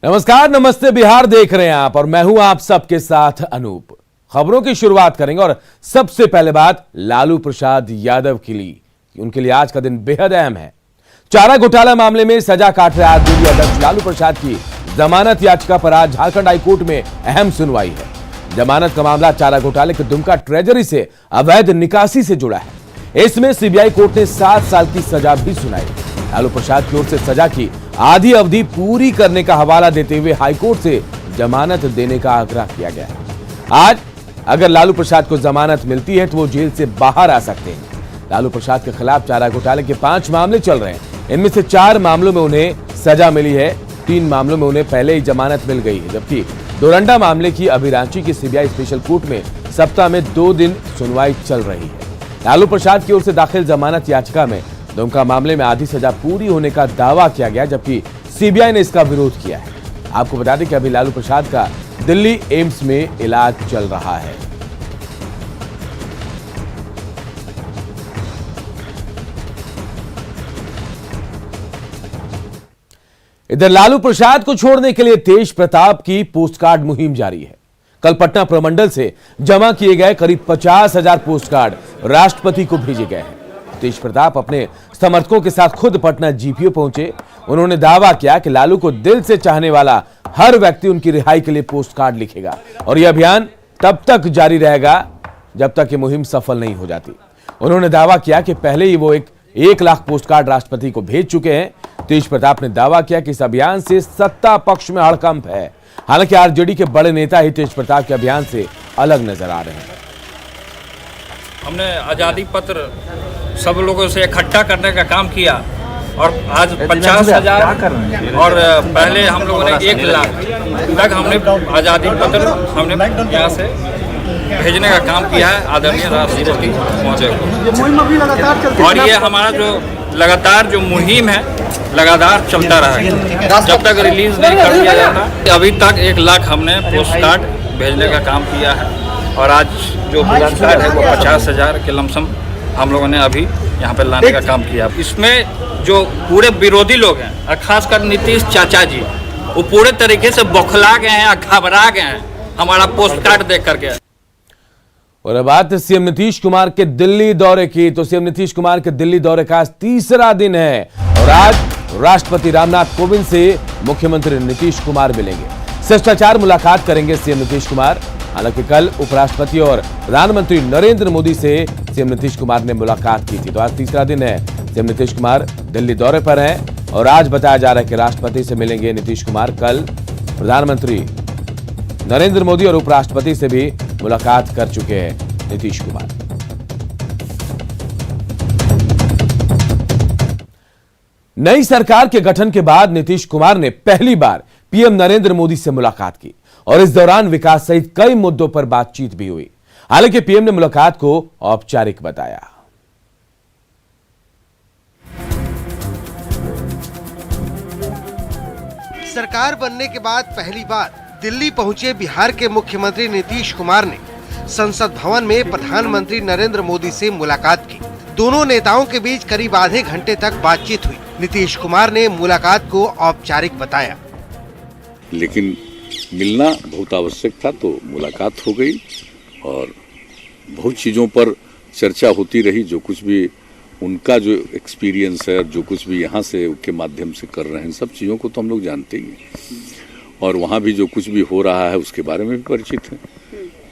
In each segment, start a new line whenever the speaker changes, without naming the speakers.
नमस्कार, नमस्ते बिहार देख रहे हैं आप और मैं हूं आप सबके साथ अनूप। खबरों की शुरुआत करेंगे और सबसे पहले बात लालू प्रसाद यादव के लिए, उनके लिए आज का दिन बेहद अहम है। चारा घोटाला मामले में सजा काट रहे आरजेडी अध्यक्ष लालू प्रसाद की जमानत याचिका पर आज झारखंड हाईकोर्ट में अहम सुनवाई है। जमानत का मामला चारा घोटाले के दुमका ट्रेजरी से अवैध निकासी से जुड़ा है। इसमें सीबीआई कोर्ट ने 7 साल की सजा भी सुनाई। लालू प्रसाद की ओर से सजा की आधी अवधि पूरी करने का हवाला देते हुए हाईकोर्ट से जमानत देने का आग्रह किया गया है। आज अगर लालू प्रसाद को जमानत मिलती है तो वो जेल से बाहर आ सकते हैं। लालू प्रसाद के खिलाफ चारा घोटाले के 5 मामले चल रहे हैं। इनमें से 4 मामलों में उन्हें सजा मिली है, 3 मामलों में उन्हें पहले ही जमानत मिल गई है, जबकि डोरंडा मामले की अभी रांची की सीबीआई स्पेशल कोर्ट में सप्ताह में 2 दिन सुनवाई चल रही है। लालू प्रसाद की ओर से दाखिल जमानत याचिका में दुमका मामले में आधी सजा पूरी होने का दावा किया गया, जबकि सीबीआई ने इसका विरोध किया है। आपको बता दें कि अभी लालू प्रसाद का दिल्ली एम्स में इलाज चल रहा है। इधर लालू प्रसाद को छोड़ने के लिए तेज प्रताप की पोस्टकार्ड मुहिम जारी है। कल पटना प्रमंडल से जमा किए गए करीब 50,000 पोस्टकार्ड राष्ट्रपति को भेजे गए हैं। तेज प्रताप अपने समर्थकों के साथ खुद पटना जीपीओ पहुंचे। उन्होंने दावा किया कि लालू को दिल से चाहने वाला हर व्यक्ति उनकी रिहाई के लिए पोस्टकार्ड लिखेगा और यह अभियान तब तक जारी रहेगा जब तक ये मुहिम सफल नहीं हो जाती। उन्होंने दावा किया कि पहले ही वो 1 लाख पोस्टकार्ड राष्ट्रपति को भेज चुके हैं। तेज प्रताप ने दावा किया कि इस अभियान से सत्ता पक्ष में हड़कंप है। हालांकि आरजेडी के बड़े नेता ही तेज प्रताप के अभियान से अलग नजर आ रहे हैं।
हमने आज़ादी पत्र सब लोगों से इकट्ठा करने का काम किया और आज 50,000 और पहले हम लोगों ने 1 लाख तक हमने आज़ादी पत्र हमने यहाँ से भेजने का काम किया है आदरणीय राष्ट्रपति महोदय को। और ये हमारा जो लगातार जो मुहिम है लगातार चलता रहेगा जब तक रिलीज नहीं कर दिया जाता। अभी तक 1 लाख हमने पोस्ट कार्ड भेजने का काम किया है और आज जो पोस्ट कार्ड है वो 50,000 के लमसम हम लोगों ने अभी यहाँ पे लाने का काम किया। इसमें जो पूरे विरोधी लोग हैं और खासकर नीतीश चाचा जी, वो पूरे तरीके से बौखला गए हैं, घबरा गए हैं हमारा पोस्ट कार्ड देख करके।
और अब बात सीएम नीतीश कुमार के दिल्ली दौरे की, तो सीएम नीतीश कुमार के दिल्ली दौरे का आज तीसरा दिन है और आज राष्ट्रपति रामनाथ कोविंद से मुख्यमंत्री नीतीश कुमार मिलेंगे। शिष्टाचार मुलाकात करेंगे सीएम नीतीश कुमार। हालांकि कल उपराष्ट्रपति और प्रधानमंत्री नरेंद्र मोदी से सीएम नीतीश कुमार ने मुलाकात की थी। तो आज तीसरा दिन है, सीएम नीतीश कुमार दिल्ली दौरे पर हैं और आज बताया जा रहा है कि राष्ट्रपति से मिलेंगे नीतीश कुमार। कल प्रधानमंत्री नरेंद्र मोदी और उपराष्ट्रपति से भी मुलाकात कर चुके हैं नीतीश कुमार। नई सरकार के गठन के बाद नीतीश कुमार ने पहली बार पीएम नरेंद्र मोदी से मुलाकात की और इस दौरान विकास सहित कई मुद्दों पर बातचीत भी हुई। हालांकि पीएम ने मुलाकात को औपचारिक बताया।
सरकार बनने के बाद पहली बार दिल्ली पहुंचे बिहार के मुख्यमंत्री नीतीश कुमार ने संसद भवन में प्रधानमंत्री नरेंद्र मोदी से मुलाकात की। दोनों नेताओं के बीच करीब आधे घंटे तक बातचीत हुई। नीतीश कुमार ने मुलाकात को औपचारिक बताया।
लेकिन मिलना बहुत आवश्यक था तो मुलाकात हो गई और बहुत चीज़ों पर चर्चा होती रही। जो कुछ भी उनका जो एक्सपीरियंस है, जो कुछ भी यहाँ से के माध्यम से कर रहे हैं, सब चीज़ों को तो हम लोग जानते ही हैं और वहाँ भी जो कुछ भी हो रहा है उसके बारे में भी परिचित हैं।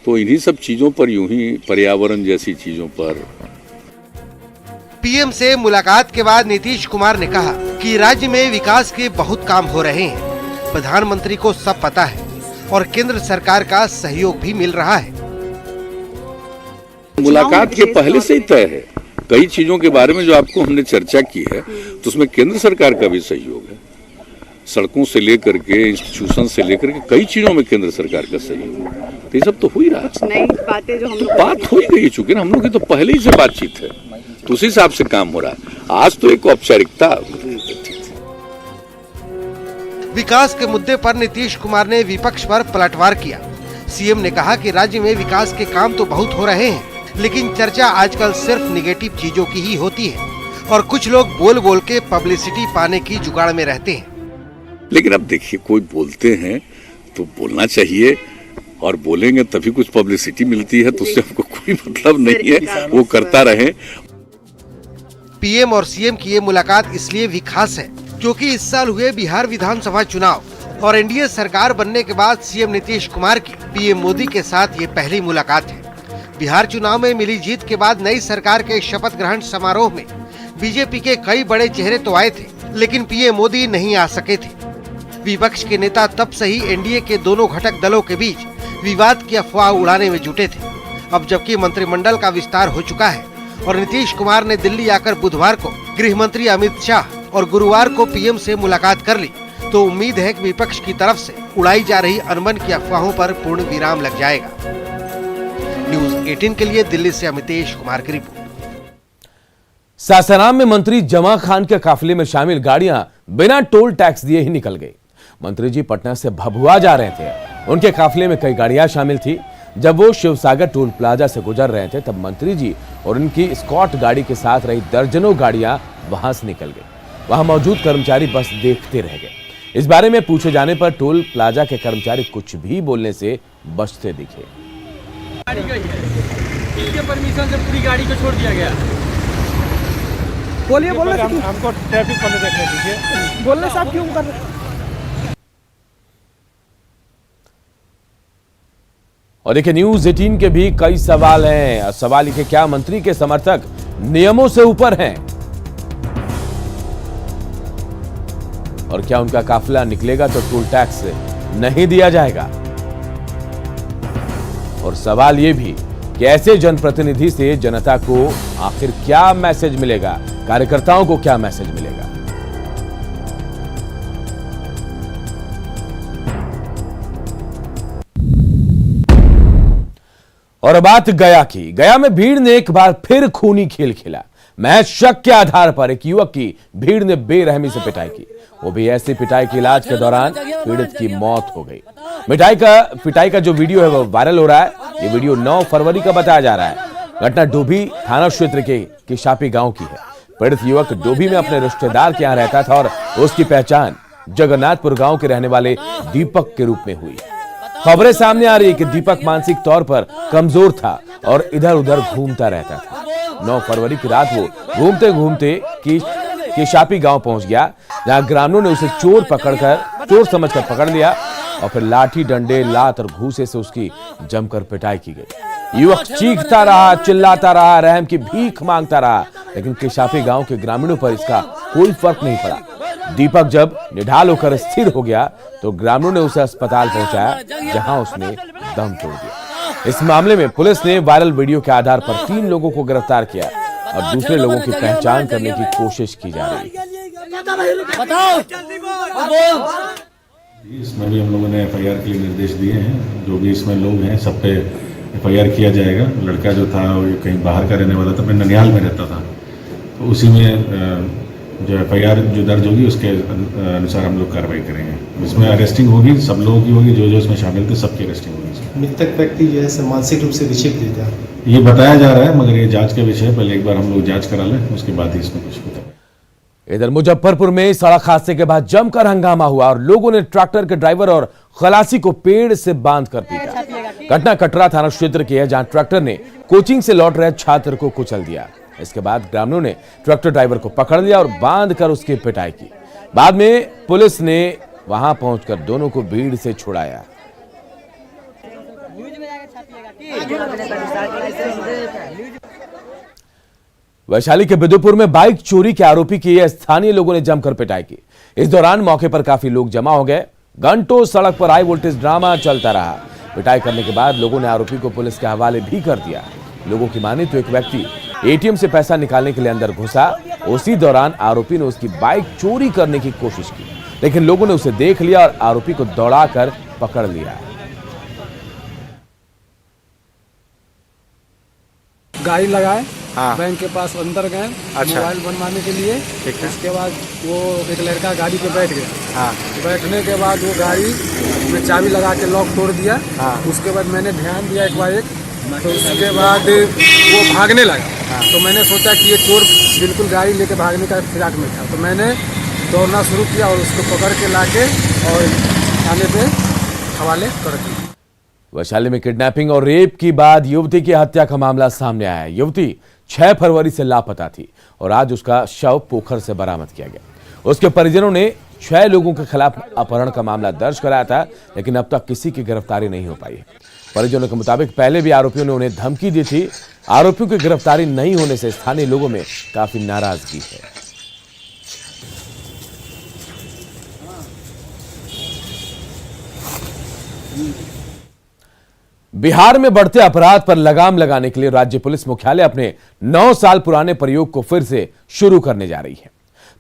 तो इन्हीं सब चीज़ों पर, यूं ही पर्यावरण जैसी चीज़ों पर।
पीएम से मुलाकात के बाद नीतीश कुमार ने कहा कि राज्य में विकास के बहुत काम हो रहे हैं। प्रधानमंत्री को सब पता है और केंद्र सरकार का सहयोग भी मिल रहा है।
मुलाकात के पहले से ही तय है। कई चीजों के बारे में जो आपको हमने चर्चा की है तो उसमें केंद्र सरकार का भी सहयोग है। सड़कों से लेकर के, इंस्टीट्यूशन से लेकर के कई चीजों में केंद्र सरकार का सहयोग है। तो ये सब तो हो ही रहा है।
नई बातें जो हम लोग
बात हो ही गई चुकी ना, हम लोग की तो पहले ही से बातचीत है, तो उसी हिसाब से काम हो रहा है। आज तो एक औपचारिकता।
विकास के मुद्दे पर नीतीश कुमार ने विपक्ष पर पलटवार किया। सीएम ने कहा कि राज्य में विकास के काम तो बहुत हो रहे हैं, लेकिन चर्चा आजकल सिर्फ निगेटिव चीजों की ही होती है और कुछ लोग बोल बोल के पब्लिसिटी पाने की जुगाड़ में रहते हैं।
लेकिन अब देखिए, कोई बोलते हैं तो बोलना चाहिए, और बोलेंगे तभी कुछ पब्लिसिटी मिलती है, तो उससे हमको कोई मतलब नहीं है, वो करता रहे।
पीएम और सीएम की ये मुलाकात इसलिए भी खास है क्योंकि इस साल हुए बिहार विधानसभा चुनाव और एनडीए सरकार बनने के बाद सीएम नीतीश कुमार की पीएम मोदी के साथ ये पहली मुलाकात है। बिहार चुनाव में मिली जीत के बाद नई सरकार के शपथ ग्रहण समारोह में बीजेपी के कई बड़े चेहरे तो आए थे, लेकिन पीएम मोदी नहीं आ सके थे। विपक्ष के नेता तब से ही एनडीए के दोनों घटक दलों के बीच विवाद की अफवाह उड़ाने में जुटे थे। अब जबकि मंत्रिमंडल का विस्तार हो चुका है और नीतीश कुमार ने दिल्ली आकर बुधवार को गृह मंत्री अमित शाह और गुरुवार को पीएम से मुलाकात कर ली, तो उम्मीद है कि विपक्ष की तरफ से उड़ाई जा रही अनबन की अफवाहों पर पूर्ण विराम लग जाएगा। न्यूज़ 18 के लिए दिल्ली से अमितेश कुमार की रिपोर्ट।
सासाराम में मंत्री जमा खान के काफिले में शामिल गाड़ियां बिना टोल टैक्स दिए ही निकल गई। मंत्री जी पटना से भभुआ जा रहे थे। उनके काफिले में कई गाड़ियां शामिल थी। जब वो शिवसागर टोल प्लाजा से गुजर रहे थे, तब मंत्री जी और उनकी स्कॉट गाड़ी के साथ रही दर्जनों गाड़ियां वहां से निकल गई। वहां मौजूद कर्मचारी बस देखते रह गए। इस बारे में पूछे जाने पर टोल प्लाजा के कर्मचारी कुछ भी बोलने से बचते दिखे।
इसके परमिशन से पूरी गाड़ी को छोड़ दिया गया।
बोलिए बोलिए,
हमको ट्रैफिक पहले देखने दीजिए।
बोलने साहब क्यों कर रहे?
और देखिए, न्यूज़ 18 के भी कई सवाल हैं। सवाल ये, क्या मंत्री के समर्थक नियमों से ऊपर हैं? और क्या उनका काफिला निकलेगा तो टोल टैक्स नहीं दिया जाएगा? और सवाल ये भी कि ऐसे जनप्रतिनिधि से जनता को आखिर क्या मैसेज मिलेगा, कार्यकर्ताओं को क्या मैसेज मिलेगा? और बात गया की। गया में भीड़ ने एक बार फिर खूनी खेल खेला। महज शक के आधार पर एक युवक की भीड़ ने बेरहमी से पिटाई की। वो भी ऐसी पिटाई के इलाज के दौरान पीड़ित की मौत हो गई। पिटाई का जो वीडियो है वो वायरल हो रहा है। ये वीडियो 9 फरवरी का बताया जा रहा है। घटना डोभी थाना क्षेत्र के किशापी गांव की है। पीड़ित युवक डोभी में अपने रिश्तेदार के यहां रहता था और उसकी पहचान जगन्नाथपुर गांव के रहने वाले दीपक के रूप में हुई। खबरें सामने आ रही है कि दीपक मानसिक तौर पर कमजोर था और इधर उधर घूमता रहता था। 9 फरवरी की रात वो घूमते घूमते किशापी गांव पहुंच गया, जहां ग्रामीणों ने उसे चोर समझकर पकड़ लिया और फिर लाठी, डंडे, लात और घूसे से उसकी जमकर पिटाई की गई। युवक चीखता रहा, चिल्लाता रहा, रहम की भीख मांगता रहा, लेकिन किशापी गांव के ग्रामीणों पर इसका कोई फर्क नहीं पड़ा। दीपक जब निढाल होकर स्थिर हो गया तो ग्रामीणों ने उसे अस्पताल पहुंचाया, जहां उसने दम तोड़ दिया। इस मामले में पुलिस ने वायरल वीडियो के आधार पर 3 लोगों को गिरफ्तार किया और दूसरे लोगों की पहचान करने की कोशिश की जा रही है।
इसमें भी हम लोगों ने एफआईआर के लिए निर्देश दिए हैं। जो भी इसमें लोग हैं सब पे एफआईआर किया जाएगा। लड़का जो था वो कहीं बाहर का रहने वाला था, मैं ननिहाल में रहता था, तो उसी में जो एफआईआर जो दर्ज होगी उसके अनुसार हम लोग कार्रवाई करेंगे। इसमें अरेस्टिंग होगी, सब लोगों की होगी, जो इसमें शामिल थे सबकी अरेस्टिंग होगी।
मृतक व्यक्ति जो है मानसिक रूप से विक्षिप्त था,
ये बताया जा रहा है, मगर ये जांच का विषय है। पहले एक बार हम लोग जांच करा लें, उसके बाद ही इसमें कुछ होता है।
इधर मुजफ्फरपुर में सड़क हादसे के बाद जमकर हंगामा हुआ और लोगों ने ट्रैक्टर के ड्राइवर और खलासी को पेड़ से बांधकर पीटा। घटना कटरा थाना क्षेत्र की है, जहां ट्रैक्टर ने कोचिंग से लौट रहे छात्र को कुचल दिया। इसके बाद ग्रामीणों ने ट्रैक्टर ड्राइवर को पकड़ लिया और बांधकर उसकी पिटाई की। बाद में पुलिस ने वहां पहुंचकर दोनों को भीड़ से छुड़ाया। वैशाली के बिदुपुर में बाइक चोरी के आरोपी की स्थानीय लोगों ने जमकर पिटाई की। इस दौरान मौके पर काफी लोग जमा हो गए। घंटों सड़क पर हाई वोल्टेज ड्रामा चलता रहा। पिटाई करने के बाद लोगों ने आरोपी को पुलिस के हवाले भी कर दिया। लोगों की माने तो एक व्यक्ति एटीएम से पैसा निकालने के लिए अंदर घुसा। उसी दौरान आरोपी ने उसकी बाइक चोरी करने की कोशिश की, लेकिन लोगों ने उसे देख लिया और आरोपी को दौड़ाकर पकड़ लिया।
गाड़ी लगाए, बैंक के पास अंदर गए, मोबाइल बनवाने के लिए। उसके बाद वो एक लड़का गाड़ी पे बैठ गया। बैठने के बाद वो गाड़ी में चाबी लगा के लॉक तोड़ दिया। उसके बाद मैंने ध्यान दिया एक बार, तो उसके बाद वो भागने लगा। तो मैंने सोचा कि ये चोर बिल्कुल गाड़ी लेके भागने का फिराक में था, तो मैंने दौड़ना शुरू किया और उसको पकड़ के लाके और थाने पे हवाले कर दिया।
वैशाली में किडनैपिंग और रेप के बाद युवती की हत्या का मामला सामने आया है। युवती 6 फरवरी से लापता थी और आज उसका शव पोखर से बरामद किया गया। उसके परिजनों ने 6 लोगों के खिलाफ अपहरण का मामला दर्ज कराया था, लेकिन अब तक किसी की गिरफ्तारी नहीं हो पाई है। परिजनों के मुताबिक पहले भी आरोपियों ने उन्हें धमकी दी थी। आरोपियों की गिरफ्तारी नहीं होने से स्थानीय लोगों में काफी नाराजगी है। बिहार में बढ़ते अपराध पर लगाम लगाने के लिए राज्य पुलिस मुख्यालय अपने 9 साल पुराने प्रयोग को फिर से शुरू करने जा रही है।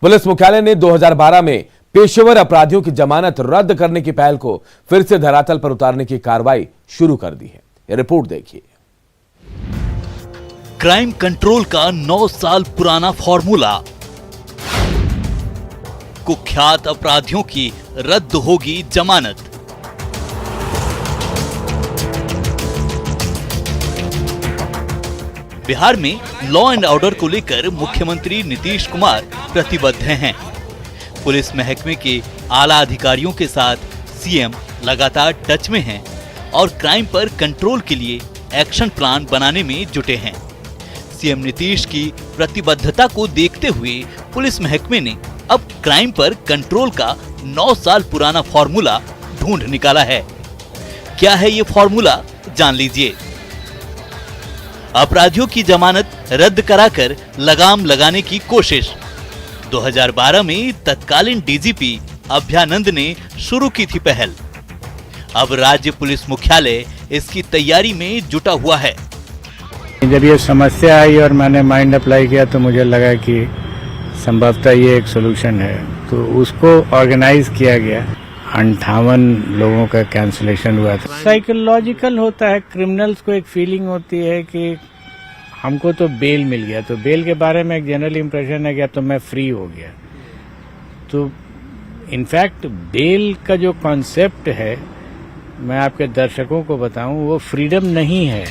पुलिस मुख्यालय ने 2012 में पेशेवर अपराधियों की जमानत रद्द करने की पहल को फिर से धरातल पर उतारने की कार्रवाई शुरू कर दी है। यह रिपोर्ट देखिए।
क्राइम कंट्रोल का 9 साल पुराना फॉर्मूला। कुख्यात अपराधियों की रद्द होगी जमानत। बिहार में लॉ एंड ऑर्डर को लेकर मुख्यमंत्री नीतीश कुमार प्रतिबद्ध हैं। पुलिस महकमे के आला अधिकारियों के साथ सीएम लगातार टच में हैं और क्राइम पर कंट्रोल के लिए एक्शन प्लान बनाने में जुटे हैं। सीएम नीतीश की प्रतिबद्धता को देखते हुए पुलिस महकमे ने अब क्राइम पर कंट्रोल का 9 साल पुराना फॉर्मूला ढूंढ निकाला है। क्या है ये फॉर्मूला, जान लीजिए। अपराधियों की जमानत रद्द कराकर लगाम लगाने की कोशिश। 2012 में तत्कालीन डीजीपी अभयानंद ने शुरू की थी पहल। अब राज्य पुलिस मुख्यालय इसकी तैयारी में जुटा हुआ है।
जब ये समस्या आई और मैंने माइंड अप्लाई किया तो मुझे लगा कि संभवतः ये एक सोल्यूशन है, तो उसको ऑर्गेनाइज किया गया। 58 लोगों का कैंसलेशन हुआ था। साइकोलॉजिकल होता है, क्रिमिनल्स को एक फीलिंग होती है कि हमको तो बेल मिल गया, तो बेल के बारे में एक जनरल इंप्रेशन है कि तो मैं फ्री हो गया। तो इनफैक्ट बेल का जो कॉन्सेप्ट है, मैं आपके दर्शकों को बताऊं, वो फ्रीडम नहीं है।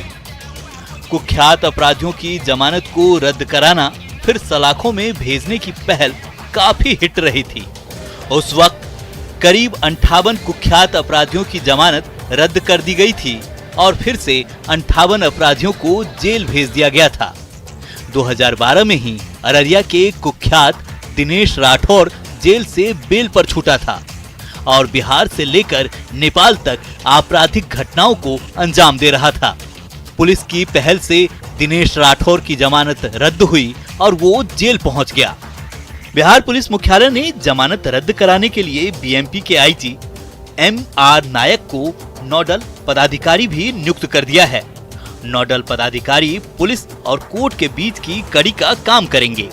कुख्यात अपराधियों की जमानत को रद्द कराना फिर सलाखों में भेजने की पहल काफी हिट रही थी। उस वक्त करीब 58 कुख्यात अपराधियों की जमानत रद्द कर दी गई थी और फिर से 58 अपराधियों को जेल भेज दिया गया था। 2012 में ही अररिया के कुख्यात दिनेश राठौर जेल से बेल पर छूटा था और बिहार से लेकर नेपाल तक आपराधिक घटनाओं को अंजाम दे रहा था। पुलिस की पहल से दिनेश राठौर की जमानत रद्द हुई और वो जेल पहुंच गया। बिहार पुलिस मुख्यालय ने जमानत रद्द कराने के लिए बीएमपी के आईजी एमआर नायक को नोडल पदाधिकारी भी नियुक्त कर दिया है। नोडल पदाधिकारी पुलिस और कोर्ट के बीच की कड़ी का काम करेंगे।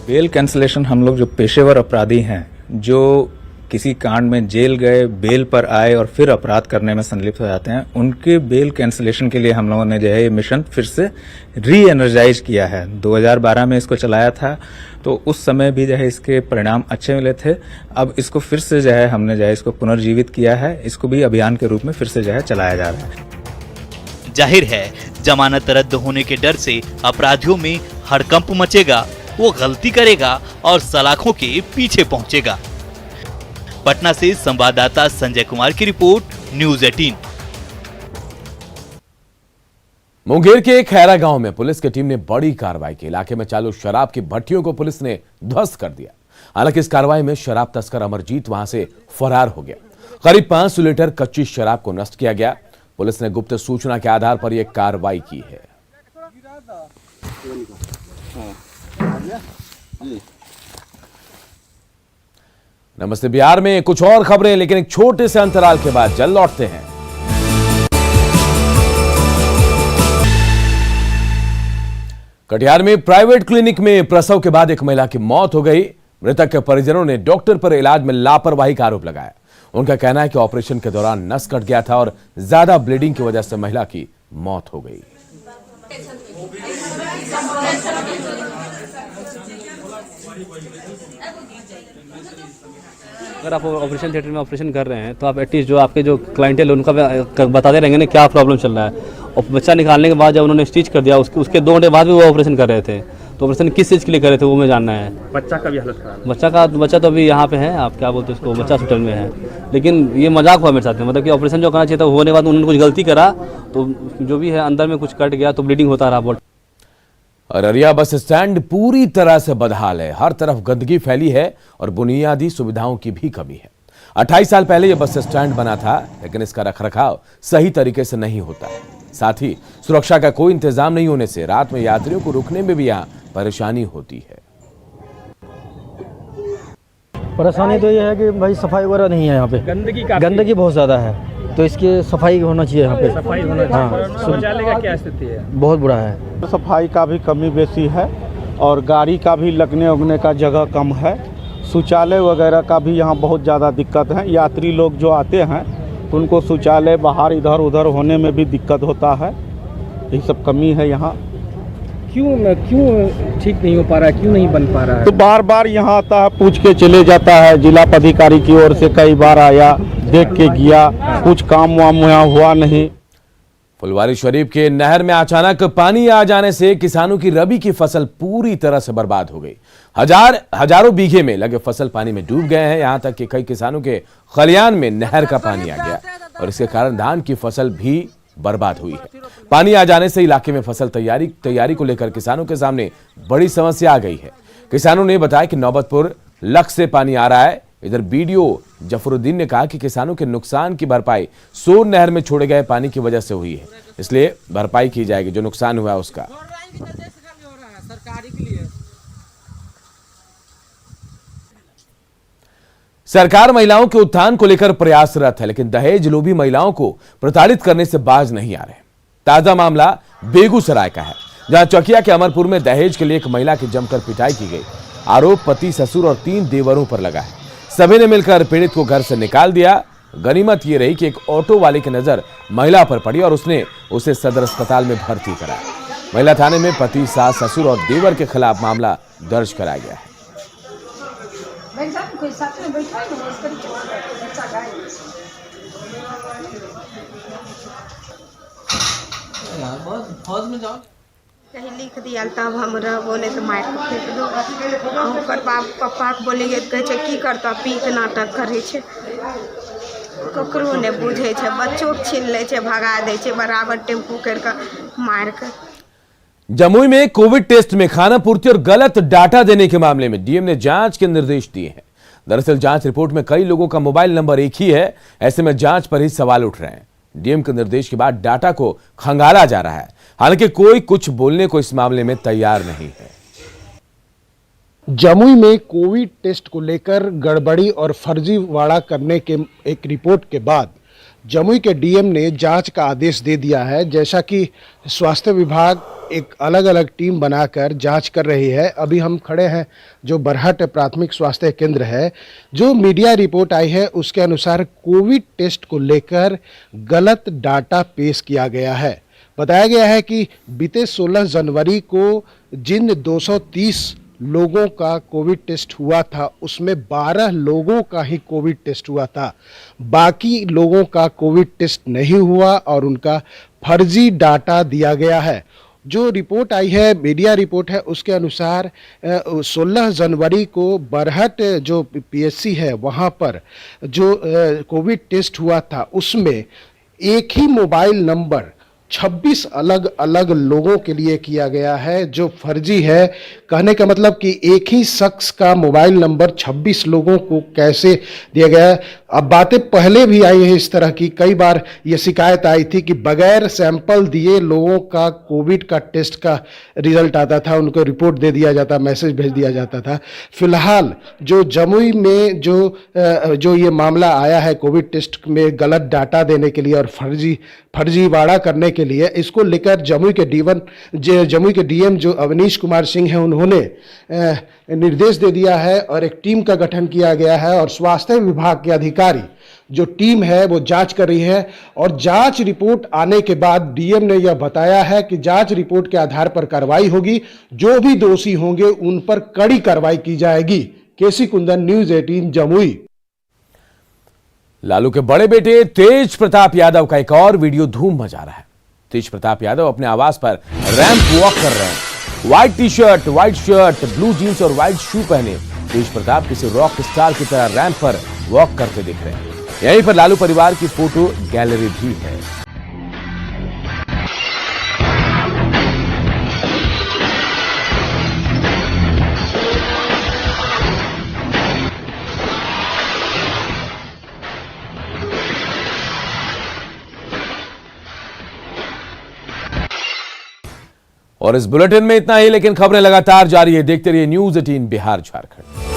बेल कैंसलेशन, हम लोग जो पेशेवर अपराधी हैं, जो किसी कांड में जेल गए, बेल पर आए और फिर अपराध करने में संलिप्त हो जाते हैं, उनके बेल कैंसलेशन के लिए हम लोगों ने जो है ये मिशन फिर से री एनर्जाइज किया है। 2012 में इसको चलाया था तो उस समय भी जो है इसके परिणाम अच्छे मिले थे। अब इसको फिर से जो है हमने जो है इसको पुनर्जीवित किया है। इसको भी अभियान के रूप में फिर से जो है चलाया जा रहा है।
जाहिर है जमानत रद्द होने के डर से अपराधियों में हड़कंप मचेगा, वो गलती करेगा और सलाखों के पीछे पहुंचेगा। पटना से संवाददाता संजय कुमार की रिपोर्ट, न्यूज़ 18।
मुंगेर के खैरा गांव में पुलिस की टीम ने बड़ी कार्रवाई की। इलाके में चालू शराब की भट्टियों को पुलिस ने ध्वस्त कर दिया। हालांकि इस कार्रवाई में शराब तस्कर अमरजीत वहां से फरार हो गया। करीब 500 लीटर कच्ची शराब को नष्ट किया गया। पुलिस ने गुप्त सूचना के आधार पर यह कार्रवाई की है। नमस्ते बिहार में कुछ और खबरें, लेकिन एक छोटे से अंतराल के बाद जल्द लौटते हैं। कटिहार में प्राइवेट क्लिनिक में प्रसव के बाद एक महिला की मौत हो गई। मृतक के परिजनों ने डॉक्टर पर इलाज में लापरवाही का आरोप लगाया। उनका कहना है कि ऑपरेशन के दौरान नस कट गया था और ज्यादा ब्लीडिंग की वजह से महिला की मौत हो गई।
अगर आप ऑपरेशन थिएटर में ऑपरेशन कर रहे हैं तो आप एटलीस्ट जो आपके जो क्लाइंटेल उनका बताते रहेंगे ना क्या प्रॉब्लम चल रहा है। और बच्चा निकालने के बाद जब उन्होंने स्टिच कर दिया उसके 2 घंटे बाद भी वो ऑपरेशन कर रहे थे, तो ऑपरेशन किस चीज़ के लिए करे थे वो मैं जानना है।
बच्चा का भी हालत खराब है।
बच्चा तो अभी यहाँ पे है, आप क्या बोलते हैं उसको, बच्चा हॉस्पिटल में है। लेकिन ये मजाक हुआ मेरे साथ में, मतलब कि ऑपरेशन जो करना चाहिए था होने के बाद उन्होंने कुछ गलती करा तो जो भी है अंदर में कुछ कट गया तो ब्लीडिंग होता रहा बहुत।
अररिया बस स्टैंड पूरी तरह से बदहाल है। हर तरफ गंदगी फैली है और बुनियादी सुविधाओं की भी कमी है। 28 साल पहले यह बस स्टैंड बना था, लेकिन इसका रखरखाव सही तरीके से नहीं होता है। साथ ही सुरक्षा का कोई इंतजाम नहीं होने से रात में यात्रियों को रुकने में भी यहाँ परेशानी होती है।
परेशानी तो ये है कि भाई सफाई वगैरह नहीं है यहाँ पे, गंदगी बहुत ज़्यादा है, तो इसकी सफाई होना चाहिए यहाँ पे।
सफाई होना चाहिए। शौचालय का क्या स्थिति है?
बहुत बुरा है।
सफाई का भी कमी बेसी है और गाड़ी का भी लगने उगने का जगह कम है। शौचालय वगैरह का भी यहाँ बहुत ज़्यादा दिक्कत है। यात्री लोग जो आते हैं तो उनको शौचालय बाहर इधर उधर होने में भी दिक्कत होता है। यही सब कमी है यहाँ।
क्यों ठीक नहीं हो पा रहा है, क्यों नहीं बन पा रहा है?
तो बार बार यहाँ आता है, पूछ के चले जाता है। जिला पदाधिकारी की ओर से कई बार आया, देख के गया, कुछ काम वाम यहाँ हुआ नहीं।
फुलवारीशरीफ के नहर में अचानक पानी आ जाने से किसानों की रबी की फसल पूरी तरह से बर्बाद हो गई। हजारों बीघे में लगे फसल पानी में डूब गए हैं। यहां तक कि कई किसानों के खलियान में नहर का पानी आ गया और इसके कारण धान की फसल भी बर्बाद हुई है। पानी आ जाने से इलाके में फसल तैयारी को लेकर किसानों के सामने बड़ी समस्या आ गई है। किसानों ने बताया कि नौबतपुर लख से पानी आ रहा है। इधर बीडीओ जफरुद्दीन ने कहा कि किसानों के नुकसान की भरपाई सोन नहर में छोड़े गए पानी की वजह से हुई है, इसलिए भरपाई की जाएगी जो नुकसान हुआ उसका। सरकार महिलाओं के उत्थान को लेकर प्रयासरत है, लेकिन दहेज लोभी महिलाओं को प्रताड़ित करने से बाज नहीं आ रहे। ताजा मामला बेगूसराय का है, जहां चकिया के अमरपुर में दहेज के लिए एक महिला की जमकर पिटाई की गई। आरोप पति, ससुर और 3 देवरों पर लगा है। सभी ने मिलकर पीड़ित को घर से निकाल दिया। गनीमत ये रही कि एक ऑटो वाले की नजर महिला पर पड़ी और उसने उसे सदर अस्पताल में भर्ती कराया। महिला थाने में पति, सास, ससुर और देवर के खिलाफ मामला दर्ज कराया गया है।
कहीं लिख दिया तब हम बोले तो मार के फेंक दो। ओकर पप्पा के बोलिए तो कहे की करता, पी के नाटक करे छे, ककरो ने बुझे छे, बच्चों के छीन ले छे, भगा दे छे, बराबर टेम्पू करके मार के।
जमुई में कोविड टेस्ट में खानापूर्ति और गलत डाटा देने के मामले में डीएम ने जांच के निर्देश दिए हैं। दरअसल जांच रिपोर्ट में कई लोगों का मोबाइल नंबर एक ही है, ऐसे में जांच पर ही सवाल उठ रहे हैं। डीएम के निर्देश के बाद डाटा को खंगाला जा रहा है, हालांकि कोई कुछ बोलने को इस मामले में तैयार नहीं है।
जमुई में कोविड टेस्ट को लेकर गड़बड़ी और फर्जीवाड़ा करने के एक रिपोर्ट के बाद जमुई के डीएम ने जांच का आदेश दे दिया है। जैसा कि स्वास्थ्य विभाग एक अलग अलग टीम बनाकर जांच कर रही है। अभी हम खड़े हैं जो बरहट प्राथमिक स्वास्थ्य केंद्र है। जो मीडिया रिपोर्ट आई है उसके अनुसार कोविड टेस्ट को लेकर गलत डाटा पेश किया गया है। बताया गया है कि बीते 16 जनवरी को जिन 230 लोगों का कोविड टेस्ट हुआ था उसमें 12 लोगों का ही कोविड टेस्ट हुआ था, बाकी लोगों का कोविड टेस्ट नहीं हुआ और उनका फर्जी डाटा दिया गया है। जो रिपोर्ट आई है, मीडिया रिपोर्ट है, उसके अनुसार 16 जनवरी को बरहट जो पीएचसी है वहाँ पर जो कोविड टेस्ट हुआ था उसमें एक ही मोबाइल नंबर 26 अलग अलग लोगों के लिए किया गया है, जो फर्जी है। कहने का मतलब कि एक ही शख्स का मोबाइल नंबर 26 लोगों को कैसे दिया गया है। अब बातें पहले भी आई हैं इस तरह की, कई बार ये शिकायत आई थी कि बगैर सैंपल दिए लोगों का कोविड का टेस्ट का रिजल्ट आता था, उनको रिपोर्ट दे दिया जाता, मैसेज भेज दिया जाता था। फिलहाल जो जमुई में जो ये मामला आया है कोविड टेस्ट में गलत डाटा देने के लिए और फर्जीवाड़ा करने के लिए, इसको लेकर जमुई के डीएम जो अवनीश कुमार सिंह हैं उन्होंने निर्देश दे दिया है और एक टीम का गठन किया गया है और स्वास्थ्य विभाग के अधिकारी जो टीम है वो जांच कर रही है। और जांच रिपोर्ट आने के बाद डीएम ने यह बताया है कि जांच रिपोर्ट के आधार पर कार्रवाई होगी, जो भी दोषी होंगे उन पर कड़ी कार्रवाई की जाएगी। केसी कुंदन, न्यूज़ 18 जमुई।
लालू के बड़े बेटे तेज प्रताप यादव का एक और वीडियो धूम मचा रहा है। तेज प्रताप यादव अपने आवास पर रैंप वॉक कर रहे हैं। White T shirt, white shirt, blue jeans और व्हाइट शू पहने तेज प्रताप किसी रॉक स्टार की तरह रैंप पर वॉक करते दिख रहे हैं। यहीं पर लालू परिवार की फोटो गैलरी भी है। और इस बुलेटिन में इतना ही, लेकिन खबरें लगातार जारी है। देखते रहिए न्यूज़ 18 बिहार झारखंड।